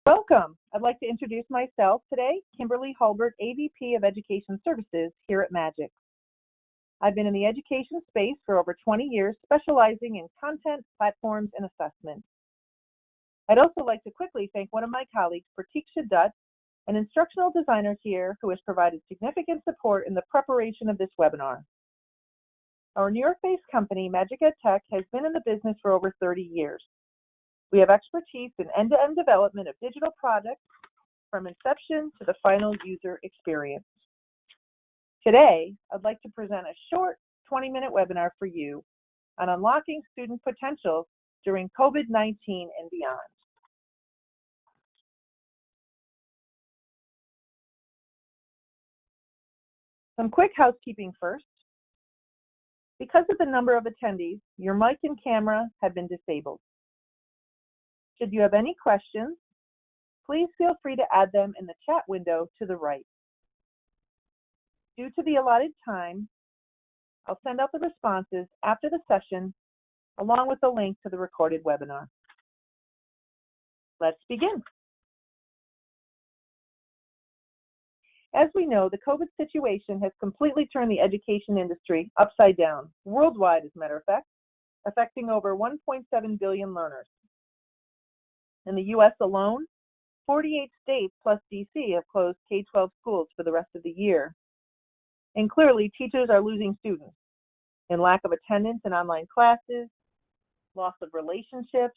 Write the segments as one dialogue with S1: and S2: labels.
S1: Welcome. I'd like to introduce myself today, Kimberly Hulbert, AVP of Education Services here at Magic. I've been in the education space for over 20 years, specializing in content, platforms, and assessment. I'd also like to quickly thank one of my colleagues, Prateeksha Dutt, an instructional designer here who has provided significant support in the preparation of this webinar. Our New York-based company, Magic EdTech, has been in the business for over 30 years. We have expertise in end-to-end development of digital products from inception to the final user experience. Today, I'd like to present a short 20-minute webinar for you on unlocking student potential during COVID-19 and beyond. Some quick housekeeping first. Because of the number of attendees, your mic and camera have been disabled. Should you have any questions, please feel free to add them in the chat window to the right. Due to the allotted time, I'll send out the responses after the session, along with a link to the recorded webinar. Let's begin. As we know, the COVID situation has completely turned the education industry upside down, worldwide as a matter of fact, affecting over 1.7 billion learners. In the U.S. alone, 48 states plus D.C. have closed K-12 schools for the rest of the year. And clearly, teachers are losing students in lack of attendance in online classes, loss of relationships.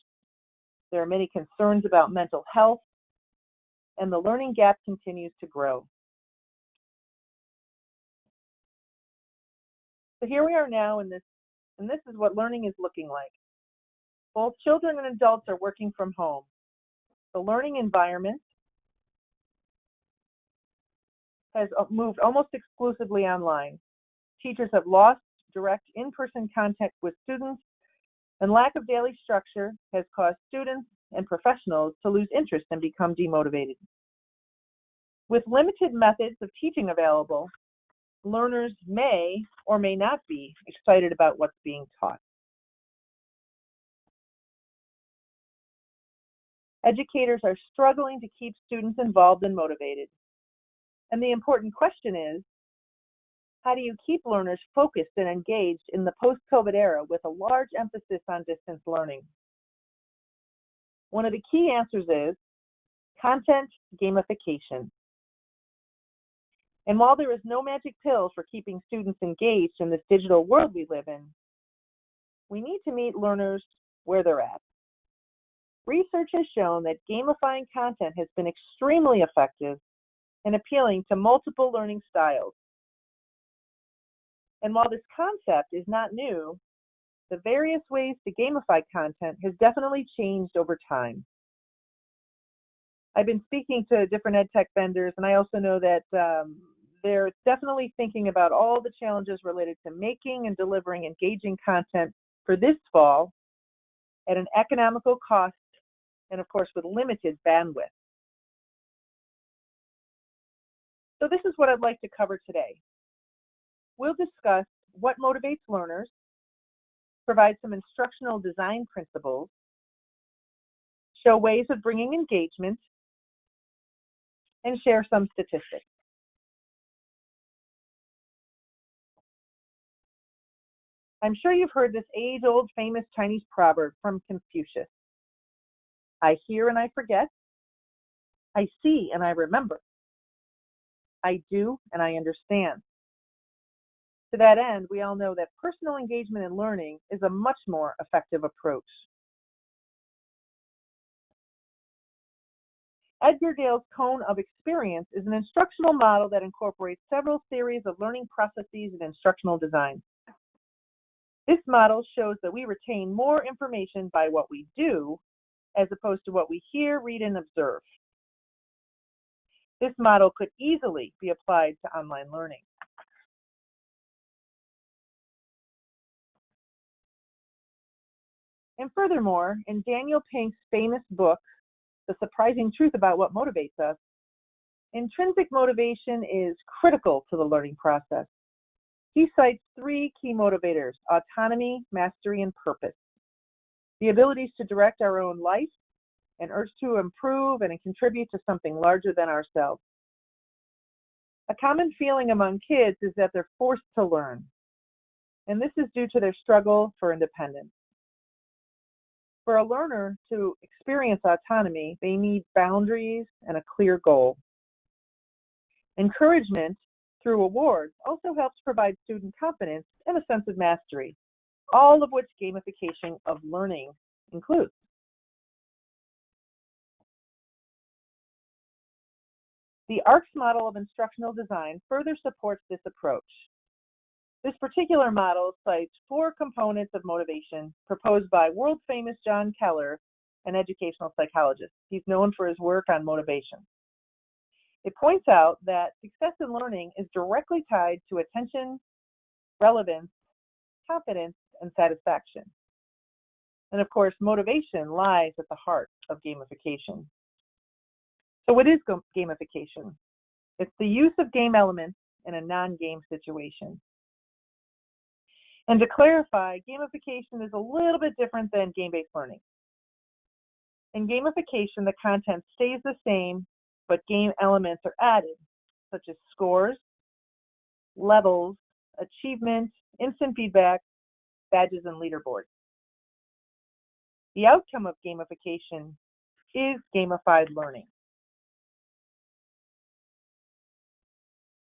S1: There are many concerns about mental health, and the learning gap continues to grow. So here we are now and this is what learning is looking like. Both children and adults are working from home. The learning environment has moved almost exclusively online. Teachers have lost direct in-person contact with students, and lack of daily structure has caused students and professionals to lose interest and become demotivated. With limited methods of teaching available, learners may or may not be excited about what's being taught. Educators are struggling to keep students involved and motivated. And the important question is, how do you keep learners focused and engaged in the post-COVID era with a large emphasis on distance learning? One of the key answers is content gamification. And while there is no magic pill for keeping students engaged in this digital world we live in, we need to meet learners where they're at. Research has shown that gamifying content has been extremely effective in appealing to multiple learning styles. And while this concept is not new, the various ways to gamify content has definitely changed over time. I've been speaking to different ed tech vendors, and I also know that they're definitely thinking about all the challenges related to making and delivering engaging content for this fall at an economical cost and, of course, with limited bandwidth. So this is what I'd like to cover today. We'll discuss what motivates learners, provide some instructional design principles, show ways of bringing engagement, and share some statistics. I'm sure you've heard this age-old famous Chinese proverb from Confucius. I hear and I forget. I see and I remember. I do and I understand. To that end, we all know that personal engagement in learning is a much more effective approach. Edgar Dale's Cone of Experience is an instructional model that incorporates several theories of learning processes and instructional design. This model shows that we retain more information by what we do as opposed to what we hear, read, and observe. This model could easily be applied to online learning. And furthermore, in Daniel Pink's famous book, The Surprising Truth About What Motivates Us, intrinsic motivation is critical to the learning process. He cites three key motivators: autonomy, mastery, and purpose. The abilities to direct our own life an urge to improve and contribute to something larger than ourselves. A common feeling among kids is that they're forced to learn, and this is due to their struggle for independence. For a learner to experience autonomy, they need boundaries and a clear goal. Encouragement through awards also helps provide student confidence and a sense of mastery, all of which gamification of learning includes. The ARCS model of instructional design further supports this approach. This particular model cites 4 components of motivation proposed by world-famous John Keller, an educational psychologist. He's known for his work on motivation. It points out that success in learning is directly tied to attention, relevance, confidence, and satisfaction. And of course, motivation lies at the heart of gamification. So what is gamification? It's the use of game elements in a non-game situation. And to clarify, gamification is a little bit different than game-based learning. In gamification, the content stays the same, but game elements are added, such as scores, levels, achievements, instant feedback, badges, and leaderboards. The outcome of gamification is gamified learning.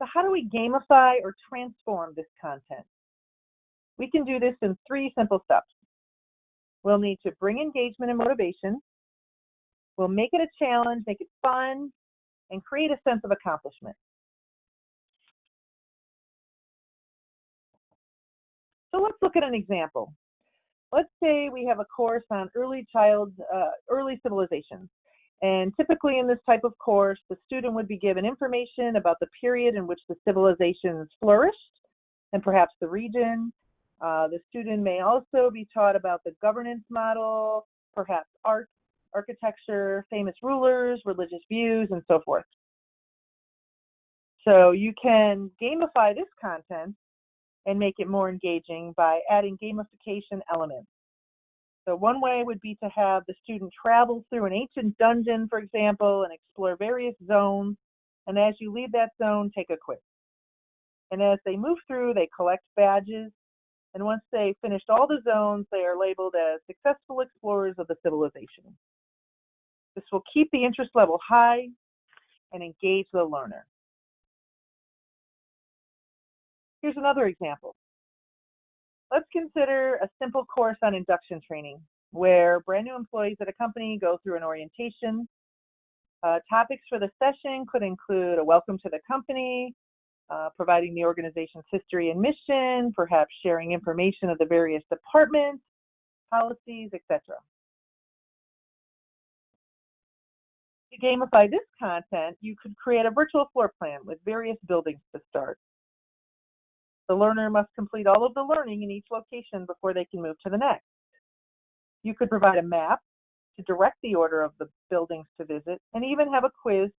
S1: So how do we gamify or transform this content? We can do this in 3 simple steps. We'll need to bring engagement and motivation. We'll make it a challenge, make it fun, and create a sense of accomplishment. So let's look at an example. Let's say we have a course on early civilizations. And typically in this type of course, the student would be given information about the period in which the civilizations flourished and perhaps the region. The student may also be taught about the governance model, perhaps art, architecture, famous rulers, religious views, and so forth. So you can gamify this content and make it more engaging by adding gamification elements. So one way would be to have the student travel through an ancient dungeon, for example, and explore various zones. And as you leave that zone, take a quiz. And as they move through, they collect badges. And once they finished all the zones, they are labeled as successful explorers of the civilization. This will keep the interest level high and engage the learner. Here's another example. Let's consider a simple course on induction training, where brand new employees at a company go through an orientation. Topics for the session could include a welcome to the company, providing the organization's history and mission, perhaps sharing information of the various departments, policies, etc. To gamify this content, you could create a virtual floor plan with various buildings to start. The learner must complete all of the learning in each location before they can move to the next. You could provide a map to direct the order of the buildings to visit, and even have a quiz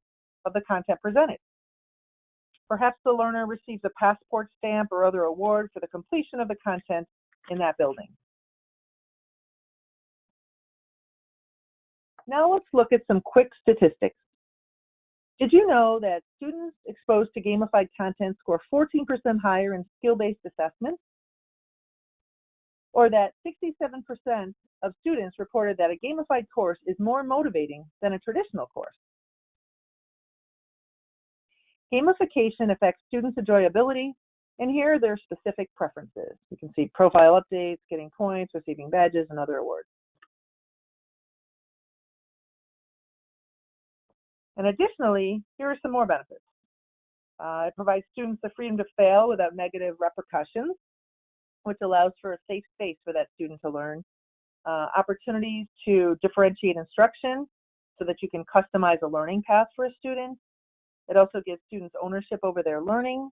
S1: of the content presented. Perhaps the learner receives a passport stamp or other award for the completion of the content in that building. Now let's look at some quick statistics. Did you know that students exposed to gamified content score 14% higher in skill-based assessments? Or that 67% of students reported that a gamified course is more motivating than a traditional course? Gamification affects students' enjoyability, and here are their specific preferences. You can see profile updates, getting points, receiving badges, and other awards. And additionally, here are some more benefits. It provides students the freedom to fail without negative repercussions, which allows for a safe space for that student to learn. Opportunities to differentiate instruction so that you can customize a learning path for a student. It also gives students ownership over their learning.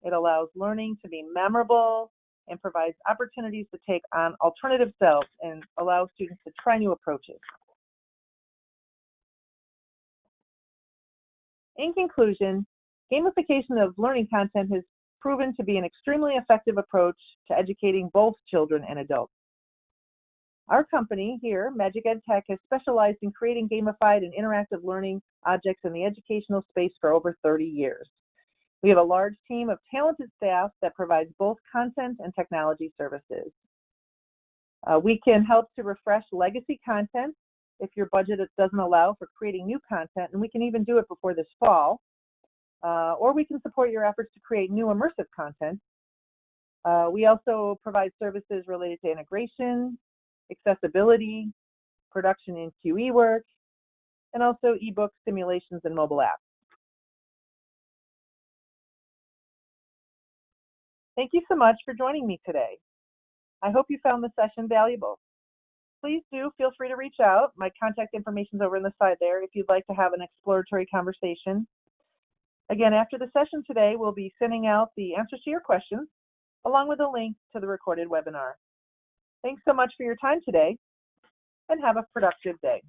S1: It allows learning to be memorable and provides opportunities to take on alternative selves and allows students to try new approaches. In conclusion, gamification of learning content has proven to be an extremely effective approach to educating both children and adults. Our company here, Magic Ed Tech, has specialized in creating gamified and interactive learning objects in the educational space for over 30 years. We have a large team of talented staff that provides both content and technology services. We can help to refresh legacy content if your budget doesn't allow for creating new content, and we can even do it before this fall. Or we can support your efforts to create new immersive content. We also provide services related to integration, accessibility, production in QE work, and also ebook simulations and mobile apps. Thank you so much for joining me today. I hope you found the session valuable. Please do feel free to reach out. My contact information is over on the side there if you'd like to have an exploratory conversation. Again, after the session today, we'll be sending out the answers to your questions along with a link to the recorded webinar. Thanks so much for your time today, and have a productive day.